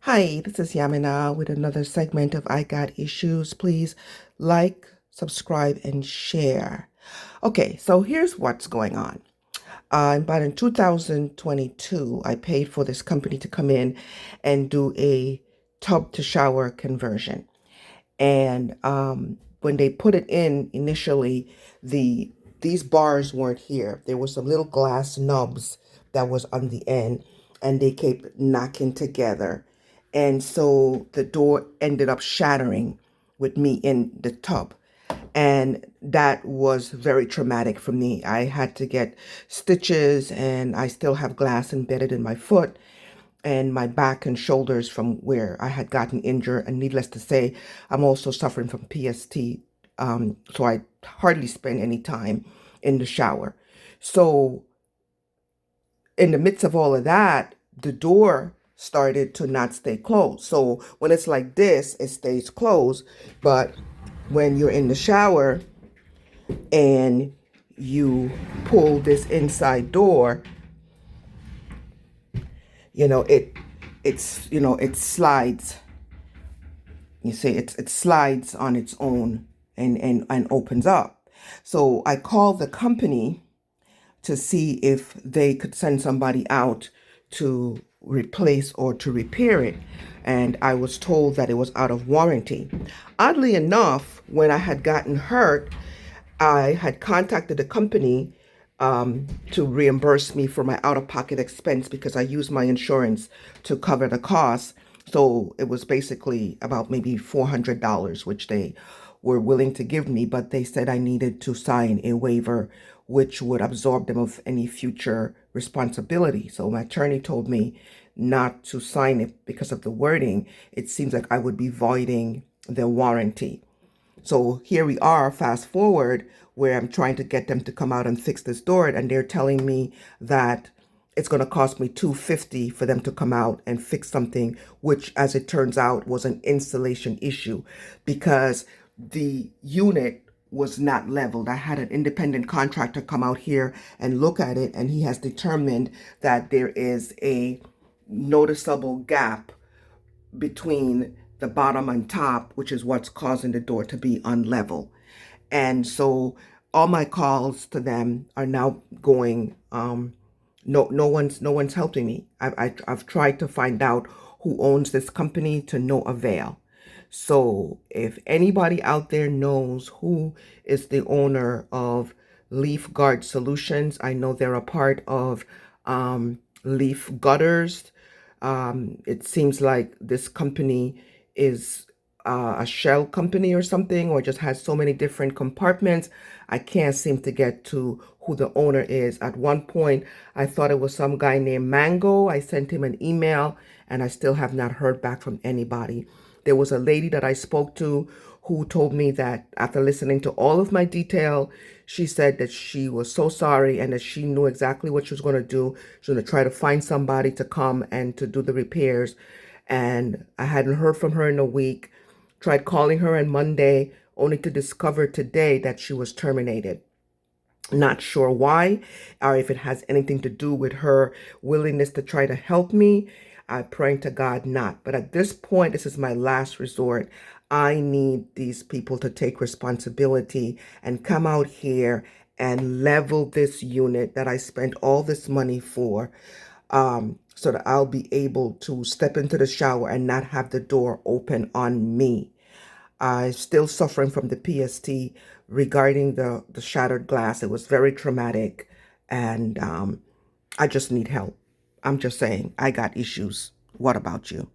Hi, this is Yamina with another segment of I Got Issues. Please like, subscribe, and share. Okay, so here's what's going on. About in 2022, I paid for this company to come in and do a tub to shower conversion. And when they put it in initially, these bars weren't here. There were some little glass nubs that was on the end, and they kept knocking together. And so the door ended up shattering with me in the tub. And that was very traumatic for me. I had to get stitches, and I still have glass embedded in my foot and my back and shoulders from where I had gotten injured. And needless to say, I'm also suffering from PST. So I hardly spend any time in the shower. So in the midst of all of that, the door started to not stay closed. So when it's like this, it stays closed. But when you're in the shower and you pull this inside door, it slides. You see, it slides on its own and opens up. So I called the company to see if they could send somebody out to replace or to repair it. And I was told that it was out of warranty. Oddly enough, when I had gotten hurt, I had contacted the company to reimburse me for my out-of-pocket expense because I used my insurance to cover the costs. So it was basically about maybe $400, which they were willing to give me, but they said I needed to sign a waiver which would absorb them of any future responsibility. So my attorney told me not to sign it because of the wording. It seems like I would be voiding the warranty. So here we are, fast forward, where I'm trying to get them to come out and fix this door, and they're telling me that it's going to cost me $250 for them to come out and fix something, which, as it turns out, was an installation issue because the unit was not leveled. I had an independent contractor come out here and look at it, and he has determined that there is a noticeable gap between the bottom and top, which is what's causing the door to be unlevel. And so all my calls to them are now going, no one's helping me. I've tried to find out who owns this company to no avail. So if anybody out there knows who is the owner of Leaf Guard Solutions, I know they're a part of Leaf Gutters. It seems like this company is a shell company or something, or just has so many different compartments. I can't seem to get to who the owner is. At one point, I thought it was some guy named Mango. I sent him an email, and I still have not heard back from anybody. There was a lady that I spoke to who told me that after listening to all of my detail, she said that she was so sorry and that she knew exactly what she was going to do. She was going to try to find somebody to come and to do the repairs. And I hadn't heard from her in a week. Tried calling her on Monday, only to discover today that she was terminated. Not sure why, or if it has anything to do with her willingness to try to help me. I'm praying to God not. But at this point, this is my last resort. I need these people to take responsibility and come out here and level this unit that I spent all this money for, so that I'll be able to step into the shower and not have the door open on me. I'm still suffering from the PST regarding the shattered glass. It was very traumatic, and I just need help. I'm just saying, I got issues. What about you?